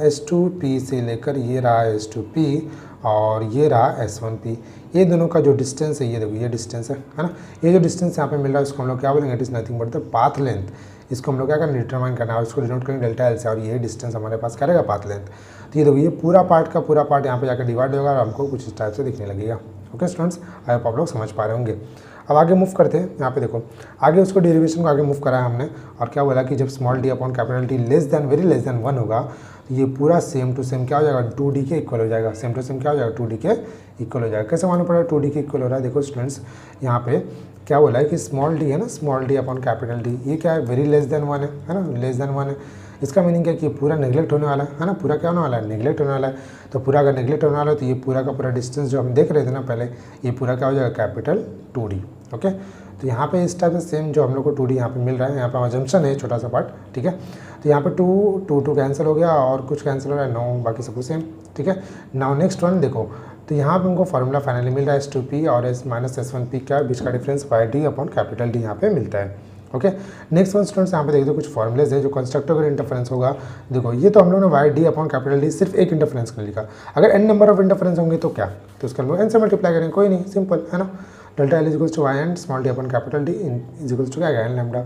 S2P से लेकर ये रहा S2P और ये रहा S1P, ये दोनों का जो डिस्टेंस है, ये देखो ये डिस्टेंस है ना। ये जो डिस्टेंस यहाँ पे मिल रहा है उसको हम लोग क्या बोलेंगे, it is nothing but the path length. इसको हम लोग क्या करना, डिटरमाइन करना है, उसको डिनोट करेंगे डेल्टा एल से, और ये डिस्टेंस हमारे पास क्या रहेगा, पाथ लेंथ। तो ये देखो ये पूरा पार्ट यहाँ पे जाकर डिवाइड होगा और हमको कुछ इस टाइप से दिखने लगेगा। ओके स्टूडेंट्स, आई होप आप लोग समझ पा रहे होंगे। अब आगे मूव करते हैं, यहाँ पे देखो आगे उसको डेरिवेशन को आगे मूव करा है हमने, और क्या बोला कि जब small D upon capital D very less than 1 होगा, तो ये पूरा सेम टू सेम क्या हो जाएगा, 2D के इक्वल हो जाएगा। सेम टू सेम क्या हो जाएगा, 2D के इक्वल हो जाएगा। कैसे मालूम पड़ा 2D के इक्वल हो रहा है, देखो स्टूडेंट्स यहाँ पे क्या बोला है कि स्मॉल डी है ना, small D upon capital D, ये क्या है, वेरी लेस देन 1 है ना, लेस देन 1 है। इसका मीनिंग क्या है कि पूरा नेगलेक्ट होने वाला है ना, पूरा क्या होने वाला है, नेगलेक्ट होने वाला है। तो पूरा अगर नेगलेक्ट होने वाला है तो ये पूरा का पूरा डिस्टेंस जो हम देख रहे थे ना पहले, ये पूरा क्या हो जाएगा, कैपिटल 2D। ओके, तो यहाँ पे इस टाइप से सेम जो हम लोग को 2D यहाँ पे मिल रहा है, यहाँ पे अजम्पशन है छोटा सा पार्ट, ठीक है। तो यहाँ पे 2 कैंसिल हो गया और कुछ कैंसिल हो रहा है 9, बाकी सब कुछ सेम, ठीक है। नाउ नेक्स्ट वन देखो, तो यहाँ पे हमको फार्मूला फाइनली मिल रहा है S2P और S-1P का बीच का difference YD upon capital D यहाँ पे मिलता है। ओके, नेक्स्ट वन स्टूडेंट्स यहाँ पे देख दो कुछ फॉर्मुलेज है जो कंस्ट्रक्टर का इंटरफेरेंस होगा। देखो ये तो हम लोगों ने YD अपॉन कैपिटल D सिर्फ एक इंटरफेरेंस के लिए लिखा, अगर n नंबर ऑफ इंटरफेरेंस होंगे तो क्या, तो उसका हम लोग n से मल्टीप्लाई करेंगे, कोई नहीं, सिंपल है ना। Delta L equals to Y and small D upon capital D equals to क्या आएगा, n लैम्डा।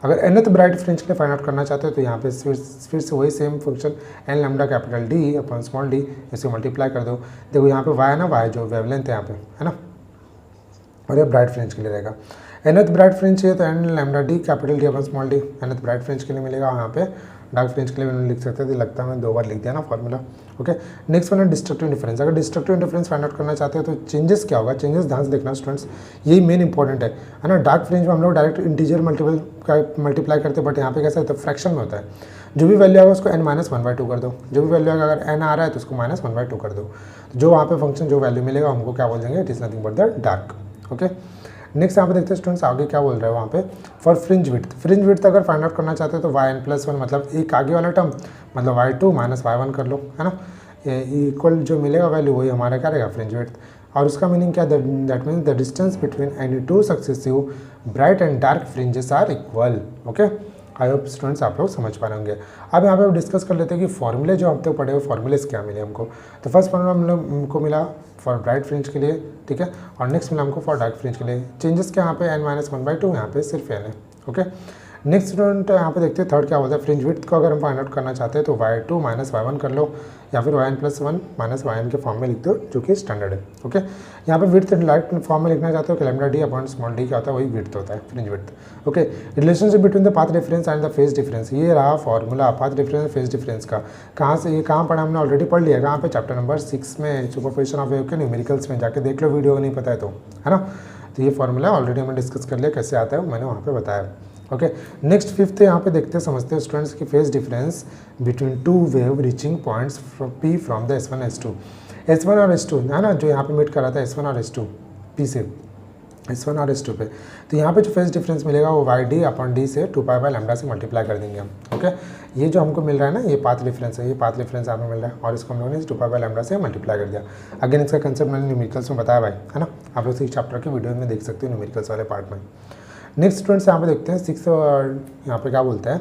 अगर nth ब्राइट डिफरेंस के लिए फाइंड आउट करना चाहते हो तो यहाँ पे फिर से वही same function n lambda capital D upon small D, इसे मल्टीप्लाई कर दो। देखो यहाँ पे y है ना, y जो वेवलेंथ है यहाँ पे, है ना, और ये ब्राइट फ्रिंज के लिए रहेगा। nth ब्राइट फ्रिंज चाहिए तो n lambda D capital D upon small D nth bright fringe के लिए मिलेगा। यहाँ पे डार्क फ्रिंज के लिए मैंने लिख सकते थे, लगता है मैं 2 बार लिख दिया ना फॉर्मूला। ओके, नेक्स्ट वन है डिस्ट्रक्टिव डिफरेंस। अगर डिस्ट्रक्टिव डिफरेंस फाइंड आउट करना चाहते हो तो चेंजेस क्या होगा, चेंजेस ध्यान से देखना स्टूडेंट्स, यही मेन इंपॉर्टेंट है ना। डार्क फ्रिंज में हम लोग डायरेक्ट इंटीजर मल्टीप्लाई करते हैं, बट यहाँ पे कैसा होता है, फ्रैक्शन में होता है। जो भी वैल्यू आएगा उसको n-1/2 कर दो, जो भी वैल्यू आएगा अगर n आ रहा है तो उसको -1/2 कर दो। जो वहाँ पे फंक्शन जो वैल्यू मिलेगा हमको क्या बोल देंगे, it is nothing but the dark. Okay, next यहाँ पे देखते हैं स्टूडेंट्स आगे क्या बोल रहा है वहाँ पे, फॉर फ्रिंज विड्थ अगर फाइंड आउट करना चाहते हो तो yn+1 मतलब एक आगे वाला टर्म मतलब y2 - y1 कर लो, है ना। इक्वल जो मिलेगा वैल्यू वही हमारा क्या रहेगा, फ्रिंज विड्थ। और उसका मीनिंग क्या, that means the distance between any 2 successive bright and dark fringes are equal. Okay, I hope students आप लोग समझ पा रहे होंगे। अब यहाँ पे डिस्कस कर लेते हैं कि फॉर्मूले जो हम तक पढ़े हुए फॉर्मूलेस क्या मिले हमको। तो फर्स्ट फॉर्मूला हमको मिला फॉर ब्राइट फ्रिंज के लिए, ठीक है, और नेक्स्ट मिला हमको फॉर डार्क फ्रिंज के लिए। चेंजेस क्या यहाँ पे n-1/2, यहाँ पे सिर्फ n है। ओके, नेक्स्ट स्टूडेंट यहाँ पे देखते हैं थर्ड क्या बोलता है, फ्रिंज विड्थ को अगर हम फाइंड आउट करना चाहते हैं तो y2 - y1 कर लो, या फिर yn+1 - yn के फॉर्म में लिख दो जो कि स्टैंडर्ड है। ओके, यहाँ पे विड्थ लाइट फॉर्म में लिखना चाहते हो कि lambda D upon small D क्या होता है, वही विड्थ होता है, fringe width. Okay, relationship between the path difference and the phase difference, ये रहा formula path difference phase difference का। कहाँ से ये कहाँ पढ़ा हमने, ऑलरेडी पढ़ लिया, कहाँ पे, चैप्टर नंबर 6 में सुपरपोजिशन ऑफ वेव के न्यूमेरिकल्स में, जाके देख लो वीडियो नहीं पता है तो, है ना। तो ये फॉर्मूला ऑलरेडी हमने डिस्कस कर लिया कैसे आता है, मैंने वहाँ पे बताया। ओके, नेक्स्ट फिफ्थ यहाँ पे देखते हैं समझते हैं स्टूडेंट्स की phase difference between 2 wave reaching points P from the S1 S1 और S2 है ना, जो यहाँ पे मीट कर रहा था S1 और S2 P से S1 और S2 पे। तो यहाँ पे जो फेज डिफरेंस मिलेगा वो YD अपॉन D से 2π/λ से मल्टीप्लाई कर देंगे हम। ओके, ये जो हमको मिल रहा है ना, ये पाथ डिफरेंस है, ये पाथ डिफरेंस हमें मिल रहा है और इसको हम लोगों ने 2π/λ से मल्टीप्लाई कर दिया। अगेन इसका कंसेप्ट मैंने न्यूमेरिकल्स में बताया भाई, है ना, आप लोग 6 चैप्टर के वीडियो में देख सकते हो न्यूमेरिकल्स वाले पार्ट में। नेक्स्ट स्टूडेंट्स यहाँ पे देखते हैं 6 यहाँ पे क्या बोलते हैं,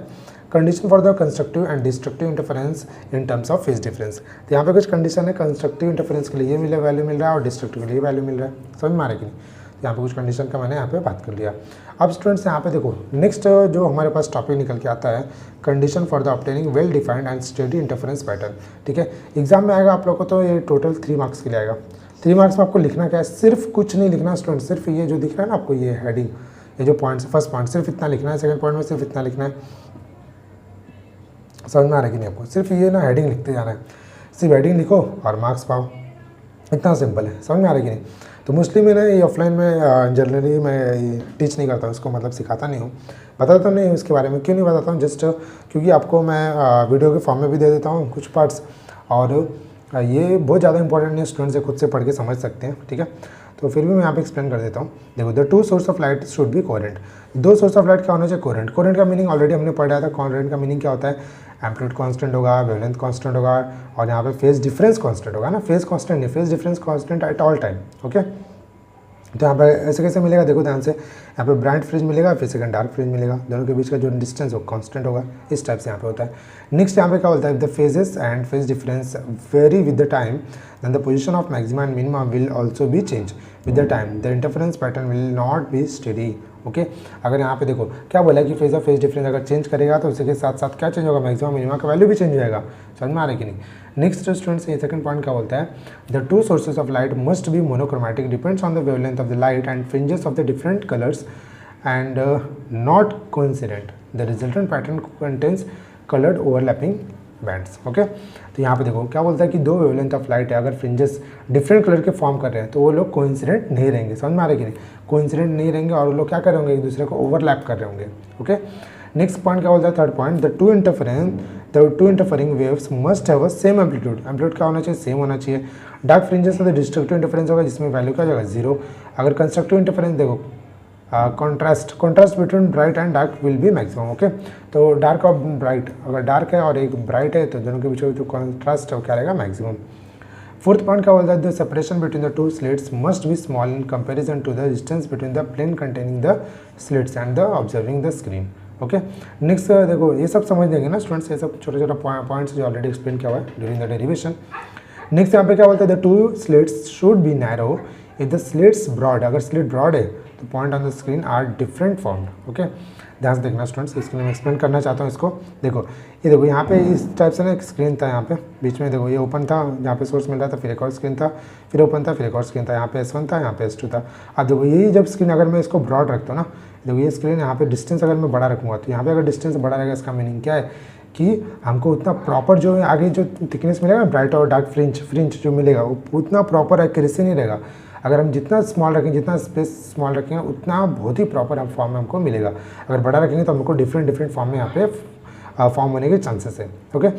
condition for the constructive and destructive interference in terms of phase difference. तो यहाँ पे कुछ कंडीशन है, कंस्ट्रक्टिव इंटरफेरेंस के लिए ये वैल्यू मिल रहा है और डिस्ट्रक्टिव के लिए वैल्यू मिल रहा है, समझ में आ रहा है कि नहीं। यहाँ पे कुछ कंडीशन का मैंने यहाँ पे बात कर लिया। अब स्टूडेंट्स यहाँ पे देखो नेक्स्ट जो हमारे पास टॉपिक निकल के आता है, condition for the obtaining well defined and steady interference pattern. ठीक है, एग्जाम में आएगा आप लोग को तो ये टोटल 3 मार्क्स के लिए आएगा। 3 मार्क्स में आपको लिखना क्या है, सिर्फ कुछ नहीं लिखना स्टूडेंट, सिर्फ ये जो दिख रहा है ना आपको, ये हेडिंग, ये जो पॉइंट्स, फर्स्ट पॉइंट सिर्फ इतना लिखना है, सेकंड पॉइंट में सिर्फ इतना लिखना है। समझ में आ रहा है कि नहीं आपको? सिर्फ ये ना हेडिंग लिखते जाना है, सिर्फ हेडिंग लिखो और मार्क्स पाओ, इतना सिंपल है। समझ में आ रहा है कि नहीं? तो मोस्टली मैं ये ऑफलाइन में जनरली मैं ये टीच नहीं करता हूँ, इसको मतलब सिखाता नहीं हूँ, बताता नहीं हूँ इसके बारे में। क्यों नहीं बताता हूँ? जस्ट क्योंकि आपको मैं वीडियो के फॉर्म में भी दे देता हूँ कुछ पार्ट्स, और ये बहुत ज़्यादा इंपॉर्टेंट नहीं, स्टूडेंट से खुद से पढ़ के समझ सकते हैं, ठीक है। तो फिर भी मैं यहाँ पे एक्सप्लेन कर देता हूँ। देखो, the 2 source of light should be coherent. 2 source of light क्या होना चाहिए? कोहेरेंट। कोहेरेंट का मीनिंग ऑलरेडी हमने पढ़ा था। कोहेरेंट का मीनिंग क्या होता है? एम्पलीट्यूड कांस्टेंट होगा, वेवलेंथ कांस्टेंट होगा, और यहाँ पे फेज डिफरेंस कांस्टेंट होगा ना, फेज कांस्टेंट नहीं, phase difference constant at all time, okay. तो यहाँ पर ऐसे कैसे मिलेगा? देखो ध्यान से, यहाँ पे ब्राइट फ्रिंज मिलेगा, फिर सेकंड डार्क फ्रिंज मिलेगा, दोनों के बीच का जो डिस्टेंस हो कांस्टेंट होगा, इस टाइप से यहाँ पे होता है। नेक्स्ट यहाँ पे क्या होता है? The phases and phase difference vary with the time, then the position of maxima and minima will also be change with the time, the interference pattern will not be steady, okay. अगर यहाँ पे देखो क्या बोला है कि phase of phase difference अगर change करेगा तो उसी के साथ साथ क्या चेंज होगा? मैक्सिमा मिनिमा का वैल्यू भी चेंज हो जाएगा। समझ में आ रहा है कि नहीं? नेक्स्ट स्टूडेंट्स, ये सेकंड पॉइंट क्या बोलता है? The 2 sources of light must be monochromatic, depends on the wavelength of the light and fringes of the different colours and not coincident, the resultant pattern contains coloured overlapping bands, okay. तो यहाँ पे देखो क्या बोलता है कि 2 wavelength of light है, अगर फ्रिंजेस डिफरेंट कलर के फॉर्म कर रहे हैं तो वो लोग कोइंसिडेंट नहीं रहेंगे। समझ में आ रहा है कि नहीं? कोइंसिडेंट नहीं रहेंगे और वो लोग क्या कर रहे होंगे? एक दूसरे को ओवरलैप कर रहे होंगे, ओके। नेक्स्ट पॉइंट क्या बोलता है? Third point, the two interfering waves must have a same amplitude. Amplitude क्या होना चाहिए? सेम होना चाहिए। डार्क फ्रिंजेस से डिस्ट्रक्टिव इंटरफेरेंस होगा, जिसमें वैल्यू क्या हो जाएगा? 0। अगर कंस्ट्रक्टिव इंटरफेरेंस देखो, contrast between bright and dark will be maximum, okay. तो डार्क और ब्राइट, अगर डार्क है और एक ब्राइट है तो दोनों के बीच जो कॉन्ट्रास्ट है वो क्या रहेगा? मैक्सिमम। फोर्थ पॉइंट क्या बोलता है? The separation between the 2 slits must be small in comparison to the distance between the plane containing the slits and the observing the screen, okay. Next देखो, ये सब समझ देंगे ना स्टूडेंट्स, ये सब छोटे छोटे पॉइंट्स जो ऑलरेडी एक्सप्लेन किया हुआ है ड्यूरिंग द डेरिवेशन। नेक्स्ट यहाँ पे क्या बोलता है? The 2 slits should be narrow if the slits broad. अगर स्लिट ब्रॉड है तो point on the screen are different formed, okay. ध्यान से देखना स्टूडेंट्स, इसके लिए मैं एक्सप्लेन करना चाहता हूँ इसको। देखो ये देखो, यहाँ पे इस टाइप से ना एक स्क्रीन था, यहाँ पे बीच में देखो ये ओपन था, यहाँ पे सोर्स मिल रहा था, फिर एक और स्क्रीन था, फिर ओपन था, फिर एक और स्क्रीन था, यहाँ पे S1 था, यहाँ पे S2 था। अब देखो यही जब स्क्रीन अगर मैं इसको ब्रॉड रखता हूँ ना, देखो ये स्क्रीन यहाँ पे डिस्टेंस अगर मैं बड़ा रखूँगा तो यहाँ पे अगर डिस्टेंस बड़ा रहेगा, इसका मीनिंग क्या है कि हमको उतना प्रॉपर जो आगे जो थिकनेस मिलेगा, ब्राइट और डार्क फ्रिंज जो मिलेगा वो उतना प्रॉपर एक्यूरेसी नहीं रहेगा। अगर हम जितना स्मॉल रखेंगे, जितना स्पेस स्मॉल रखेंगे, उतना बहुत ही प्रॉपर फॉर्म में हमको मिलेगा। अगर बड़ा रखेंगे तो हमको डिफरेंट फॉर्म में यहाँ पे फॉर्म होने के चांसेस है, ओके।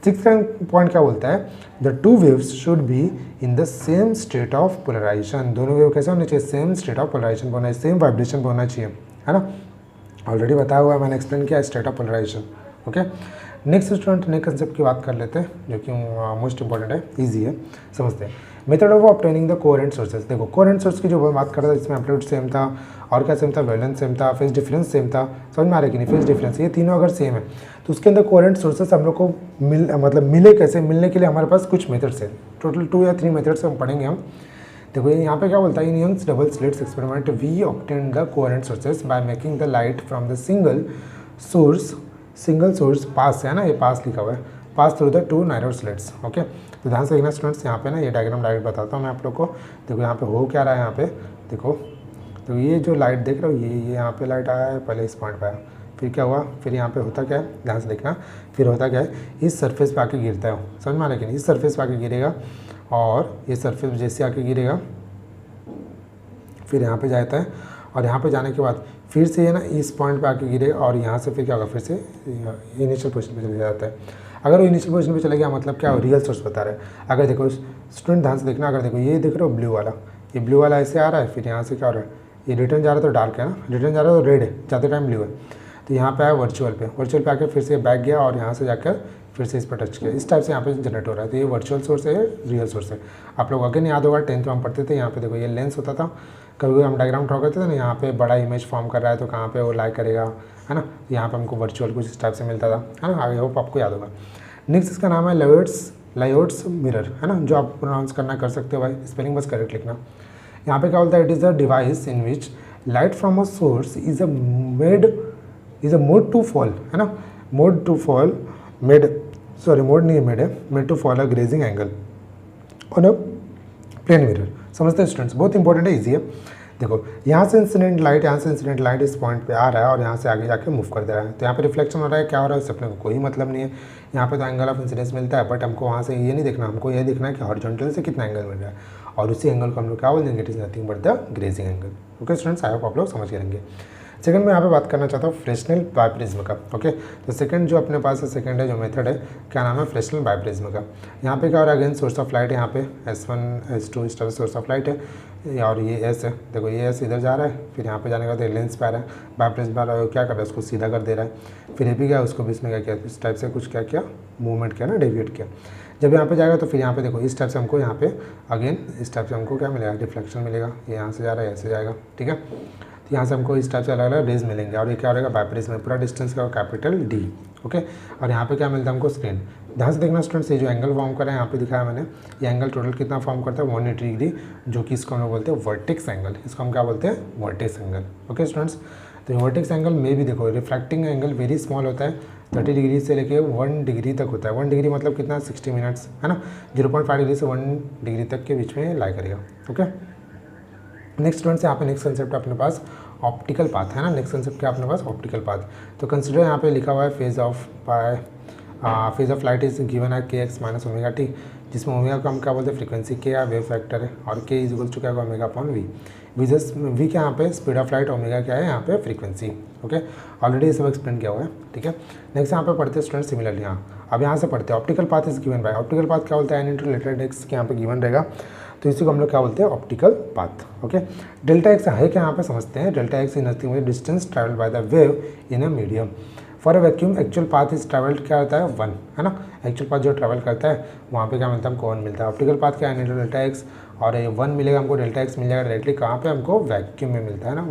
सिक्स पॉइंट क्या बोलता है? The 2 waves should be in the same state of polarization. दोनों वेव कैसे होने चाहिए? सेम स्टेट ऑफ पोलराइजेशन होना चाहिए, सेम वाइब्रेशन होना चाहिए, है ना। ऑलरेडी बताया हुआ है, मैंने एक्सप्लेन किया state of polarization, okay. Next student, नए कंसेप्ट की बात कर लेते हैं जो कि मोस्ट इंपॉर्टेंट है, ईजी है, समझते हैं। Method of obtaining the coherent sources. देखो कोहेरेंट सोर्स की जो बात कर रहा था, जिसमें एम्पलीट्यूड सेम था और क्या सेम था? वेवलेंथ सेम था, फेज डिफरेंस सेम था। समझ में आ रहा है कि नहीं? फेज डिफरेंस, ये तीनों अगर सेम है तो उसके अंदर कोहेरेंट सोर्सेज हम लोग को मिले कैसे? मिलने के लिए हमारे पास कुछ मेथड्स है, टोटल 2 या 3 मेथड्स हम पढ़ेंगे हम। देखो यहाँ पे क्या बोलता है? In Young's double slits experiment we obtain the coherent sources by making the light from the single source pass, है ना, ये पास लिखा हुआ है, pass through the 2 narrow slits, okay. तो ध्यान से देखना स्टूडेंट्स, यहाँ पे ना ये डायग्राम डायरेक्ट बताता हूँ मैं आप लोग को। देखो यहाँ पे हो क्या रहा है, यहाँ पे देखो, तो ये जो लाइट देख रहे हो, ये यहाँ पे लाइट आया है, पहले इस पॉइंट पे आया, फिर क्या हुआ, फिर यहाँ पे होता क्या है? ध्यान से देखना, फिर होता क्या है? इस सरफेस पे आके गिरता है, समझ में आ रहा है कि नहीं? इस सरफेस पे आके गिरेगा और ये सरफेस जैसे आके गिरेगा फिर यहाँ पे जाता है, और यहाँ पे जाने के बाद फिर से ये ना इस पॉइंट पे आके गिरे और यहाँ से फिर क्या होगा? फिर से इनिशियल पोजीशन पे चले जाता है। अगर वो इनिशियल पोजीशन पे चले गया मतलब क्या हो? रियल सोर्स बता रहा है। अगर देखो स्टूडेंट ध्यान से देखना, अगर देखो ये देख रहे हो ब्लू वाला, ये ब्लू वाला ऐसे आ रहा है, फिर यहाँ से क्या हो रहा है? ये रिटर्न जा रहा है तो डार्क है ना, रिटर्न जा रहा है तो रेड है, जाते टाइम ब्लू है। तो यहाँ पे आया वर्चुअल पे आके फिर से बैक गया और यहाँ से जाकर फिर से इस पर टच किया, इस टाइप से यहाँ पे जनरेट हो रहा है। तो ये वर्चुअल सोर्स है, रियल सोर्स है। आप लोग अगेन याद होगा 10th में हम पढ़ते थे, यहाँ पे देखो ये लेंस होता था, कभी हम डायग्राम ड्रॉ करते थे ना, यहाँ पे बड़ा इमेज फॉर्म कर रहा है तो कहाँ पे वो लाई करेगा, है ना। यहाँ पे हमको वर्चुअल कुछ इस टाइप से मिलता था, है ना। आई होप आपको याद होगा। नेक्स्ट इसका नाम है लायोट्स मिरर, है ना, जो आप प्रोनाउंस करना कर सकते हो भाई, स्पेलिंग बस करेक्ट लिखना। यहाँ पे क्या बोलता है? It is a device in which light from a source is a mode to fall, है ना, mode to fall made to fall a grazing angle on a plane mirror. समझते हैं स्टूडेंट्स, बहुत इंपॉर्टेंट है, ईजी है। देखो यहाँ से इंसिडेंट लाइट इस पॉइंट पे आ रहा है और यहाँ से आगे जाके मूव कर दे रहा है, तो यहाँ पे रिफ्लेक्शन हो रहा है, क्या हो रहा है उससे अपने को कोई मतलब नहीं है। यहाँ पे तो एंगल ऑफ इंसिडेंस मिलता है, बट हमको वहाँ से ये नहीं देखना, हमको ये देखना है कि हॉरिजॉन्टल से कितना एंगल मिल रहा है, और उसी एंगल को हम लोग क्या बोल देंगे, it is nothing but the grazing angle. Okay students, I hope आप लोग समझ रहेंगे। सेकंड में यहाँ पे बात करना चाहता हूँ फ्रेस्नेल बाइप्रिज्म का। ओके, तो सेकंड जो अपने पास है, सेकंड है जो मेथड है, क्या नाम है, फ्रेस्नेल बाइप्रिज्म का। यहाँ पे क्या हो रहा है, अगेन सोर्स ऑफ लाइट है, यहाँ पे S1 S2 इस तरह सोर्स ऑफ लाइट है, और ये S है, देखो ये S इधर जा रहा है, फिर यहाँ पे जाने के बाद लेंस पे आ रहा है, बाइप्रिज्म पे आ रहा है, क्या कर रहा है, उसको सीधा कर दे रहा है। फिर ये भी क्या, उसको भी इसमें क्या किया, इस टाइप से कुछ क्या किया, मूवमेंट किया ना, डेविएट किया। जब यहाँ पे जाएगा तो फिर यहाँ पे देखो इस टाइप से हमको यहाँ पे अगेन इस टाइप से हमको क्या मिलेगा, रिफ्लेक्शन मिलेगा, ये यहाँ से जा रहा है, ऐसे जाएगा, ठीक है। तो यहाँ से हमको इस टाइप से अलग अलग रेज मिलेंगे, और ये क्या रहेगा, बाइप्रिज्म में पूरा डिस्टेंस का कैपिटल D। ओके, और यहाँ पे क्या मिलता है हमको, स्क्रीन। ध्यान से देखना स्टूडेंट्स, ये जो एंगल फॉर्म कर रहा है, यहाँ पे दिखाया मैंने, ये एंगल टोटल कितना फॉर्म करता है, 180 डिग्री, जो कि इसको हम लोग बोलते हैं वर्टेक्स एंगल, इसको हम क्या बोलते हैं, वर्टेक्स एंगल। ओके स्टूडेंट्स, तो वर्टेक्स एंगल में भी देखो रिफ्लेक्टिंग एंगल वेरी स्मॉल होता है, 30 डिग्री से लेके 1 डिग्री तक होता है। 1 डिग्री मतलब कितना, 60 मिनट्स, है ना। 0.5 डिग्री से 1 डिग्री तक के बीच में लाई करेगा। ओके, नेक्स्ट स्टूडेंट्स, यहाँ पे नेक्स्ट कंसेप्ट अपने पास ऑप्टिकल पाथ है ना। नेक्स्ट कंसेप्ट क्या अपने पास, ऑप्टिकल पाथ। तो कंसिडर यहाँ पे लिखा हुआ है phase of light is given है kx माइनस ओमेगा टी, जिसमें ओमेगा को हम क्या बोलते हैं, फ्रीक्वेंसी के या वेव फैक्टर है, और k इज इक्वल टू क्या होगा, ओमेगा अपॉन वी। वी क्या यहाँ पे स्पीड ऑफ लाइट, ओमेगा क्या है यहाँ पे फ्रीक्वेंसी। ओके, ऑलरेडी ये सब एक्सप्लेन किया हुआ है, ठीक है। नेक्स्ट यहाँ पे पढ़ते हैं स्टूडेंट सिमिलरली, अब यहाँ से पढ़ते हैं optical path is given by, optical path क्या बोलता है, एन इंटू रिलेटेड एक्स के यहाँ पे गिवन रहेगा, तो इसी को हम लोग क्या बोलते हैं, optical path. Okay, delta x है क्या यहाँ पे समझते हैं, delta x is nothing but distance travelled by the wave in a medium. For a vacuum actual path is travelled क्या होता है, 1, है ना। एक्चुअल पाथ जो ट्रैवल करता है वहाँ पे क्या मिलता है हमको, 1 मिलता है। ऑप्टिकल पाथ क्या है, इंटू डेल्टा एक्स, और ये 1 मिलेगा हमको, डेल्टा एक्स मिल जाएगा डायरेक्टली कहाँ पे हमको, वैक्यूम में मिलता है ना,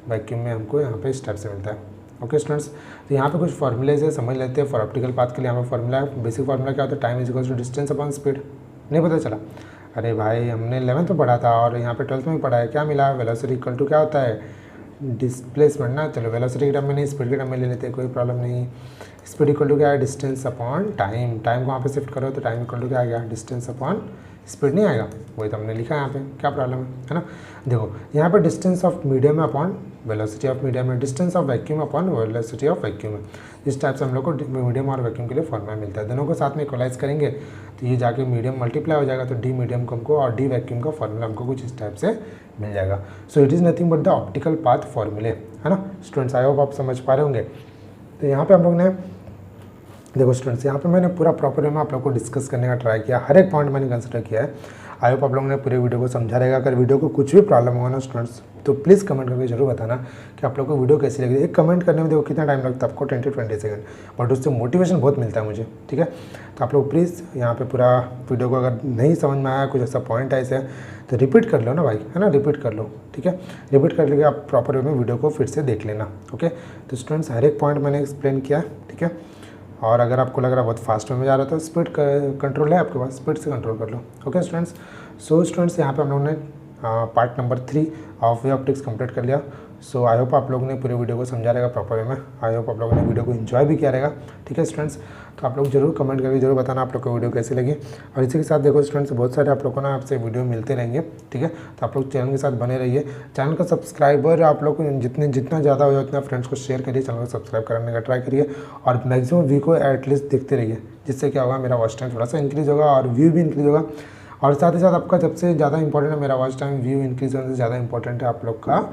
वैक्यूम में हमको यहाँ पे इस टाइप से मिलता है। ओके स्टूडेंट्स, तो यहाँ पे कुछ फॉर्मूलेज है, समझ लेते हैं। फॉर ऑप्टिकल पाथ के लिए यहाँ पे फॉर्मूला है, बेसिक फॉर्मूला क्या होता है, time is equal to distance upon speed. नहीं पता चला, अरे भाई हमने 11th में पढ़ा था और यहाँ पे 12th में भी पढ़ा है, क्या मिला, वेलोसिटी इक्वल टू क्या होता है, डिस्प्लेसमेंट ना। चलो वेलोसिटी के टर्म में नहीं, स्पीड के टर्म में ले लेते हैं, कोई प्रॉब्लम नहीं। स्पीड इक्वल टू क्या है, डिस्टेंस अपॉन टाइम, टाइम को वहाँ पे शिफ्ट करो तो टाइम इक्वल टू क्या आ गया, डिस्टेंस अपॉन स्पीड नहीं आएगा, वही तो हमने लिखा है यहाँ पे, क्या प्रॉब्लम है ना। देखो यहाँ पे डिस्टेंस ऑफ मीडियम है अपॉन वेलोसिटी ऑफ मीडियम है, distance of vacuum upon velocity of vacuum है। इस टाइप से हम लोग को मीडियम और वैक्यूम के लिए फॉर्मूला मिलता है, दोनों को साथ में इक्वलाइज करेंगे तो ये जाके मीडियम मल्टीप्लाई हो जाएगा, तो डी मीडियम को हमको और डी वैक्यूम का फॉर्मूला हमको कुछ इस टाइप से मिल जाएगा। So it is nothing but the optical path फॉर्मूले, है ना स्टूडेंट्स, आई होप आप समझ पा रहे होंगे। तो यहाँ पे हम लोग ने देखो स्टूडेंट्स, यहाँ पे मैंने पूरा प्रॉपर वे में आप लोग को डिस्कस करने का ट्राई किया, हर एक पॉइंट मैंने कंसिडर किया है। आई होप आप लोगों ने पूरे वीडियो को समझा रहेगा। अगर वीडियो को कुछ भी प्रॉब्लम होगा ना स्टूडेंट्स, तो प्लीज़ कमेंट करके जरूर बताना कि आप लोग को वीडियो कैसी लगी। एक कमेंट करने में देखो कितना टाइम लगता है आपको, 20 सेकंड, बट उससे मोटिवेशन बहुत मिलता है मुझे, ठीक है। तो आप लोग प्लीज़ यहाँ पे पूरा वीडियो को अगर नहीं समझ में आया, कुछ ऐसा पॉइंट है ऐसे, तो रिपीट कर लो ना भाई, है ना, रिपीट कर लो, ठीक है। रिपीट कर लेके आप प्रॉपर वे में वीडियो को फिर से देख लेना। ओके, तो स्टूडेंट्स हर एक पॉइंट मैंने एक्सप्लेन किया, ठीक है। और अगर आपको लग रहा है बहुत फास्ट में जा रहा है तो स्पीड कंट्रोल है आपके पास, स्पीड से कंट्रोल कर लो। ओके स्टूडेंट्स, सो स्टूडेंट्स यहाँ पे हम लोगों ने part number 3 of way optics complete कर लिया। सो आई होप आप लोगों ने पूरे वीडियो को समझा रहेगा प्रॉपर वे में। आई होप आप लोगों ने वीडियो को एंजॉय भी किया रहेगा, ठीक है स्टूडेंट्स। तो आप लोग जरूर कमेंट करके जरूर बताना आप लोग को वीडियो कैसी लगी। और इसी के साथ देखो स्टूडेंट्स, बहुत सारे आप लोग को ना आपसे वीडियो मिलते रहेंगे, ठीक है। तो आप लोग चैनल के साथ बने रहिए। चैनल का सब्सक्राइबर आप लोग को जितना ज़्यादा हो उतना फ्रेंड्स को शेयर करिए, चैनल को सब्सक्राइब करने का ट्राई करिए, और मैक्सिमम व्यू को एटलीस्ट देखते रहिए, जिससे क्या होगा, मेरा वॉच टाइम थोड़ा सा इंक्रीज़ होगा और व्यू भी इंक्रीज़ होगा। और साथ ही साथ आपका सबसे ज़्यादा इंपॉर्टेंट है मेरा वॉच टाइम, व्यू इंक्रीज होने से ज़्यादा इंपॉर्टेंट है आप लोग का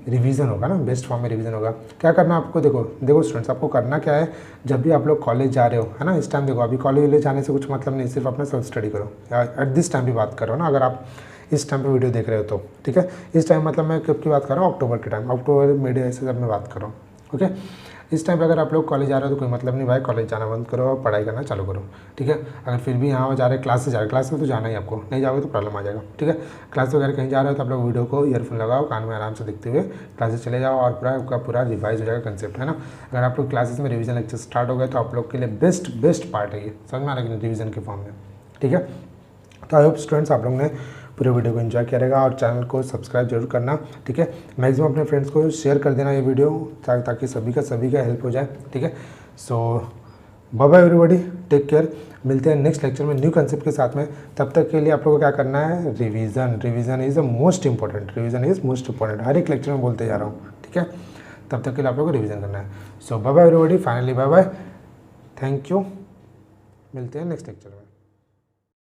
रिवीजन होगा ना, बेस्ट फॉर्म में रिवीजन होगा। क्या करना आपको, देखो स्टूडेंट्स, आपको करना क्या है, जब भी आप लोग कॉलेज जा रहे हो, है ना, इस टाइम देखो, अभी कॉलेज जाने से कुछ मतलब नहीं, सिर्फ अपना सेल्फ स्टडी करो। एट दिस टाइम भी बात करो ना, अगर आप इस टाइम पे वीडियो देख रहे हो तो, ठीक है। इस टाइम मतलब मैं कब की बात कर रहा हूँ, अक्टूबर के टाइम, अक्टूबर मिड ऐसे सब मैं बात कर रहा हूँ। ओके, इस टाइम पे अगर आप लोग कॉलेज जा रहे हो तो कोई मतलब नहीं भाई, कॉलेज जाना बंद करो और पढ़ाई करना चालू करो, ठीक है। अगर फिर भी यहाँ जा रहे क्लास से जा रहे, क्लास में तो जाना ही आपको, नहीं जाओगे तो प्रॉब्लम आ जाएगा, ठीक है। क्लास वगैरह कहीं जा रहे हो तो आप लोग वीडियो को ईयरफोन लगाओ, कान में आराम से देखते हुए क्लासेस चले जाओ, और पूरा रिवाइज हो जाएगा कंसेप्ट, है ना। अगर आप लोग क्लासेस में रिवीजन लेक्चर स्टार्ट हो गए तो आप लोग के लिए बेस्ट पार्ट है ये, समझ में आ रहा है रिवीजन के फॉर्म में, ठीक है। तो आई होप स्टूडेंट्स आप लोग ने पूरे वीडियो को एंजॉय किया रहेगा, और चैनल को सब्सक्राइब जरूर करना, ठीक है। मैक्सिमम अपने फ्रेंड्स को शेयर कर देना ये वीडियो, ताकि सभी का हेल्प हो जाए, ठीक है। So bye bye everybody, take care. मिलते हैं नेक्स्ट लेक्चर में न्यू कंसेप्ट के साथ में। तब तक के लिए आप लोगों को क्या करना है, revision is the most important, revision is most important, हर एक लेक्चर में बोलते जा रहा हूँ, ठीक है। तब तक के लिए आप लोगों को रिवीजन करना है। So bye bye everybody, finally bye bye, thank you, मिलते हैं नेक्स्ट लेक्चर में।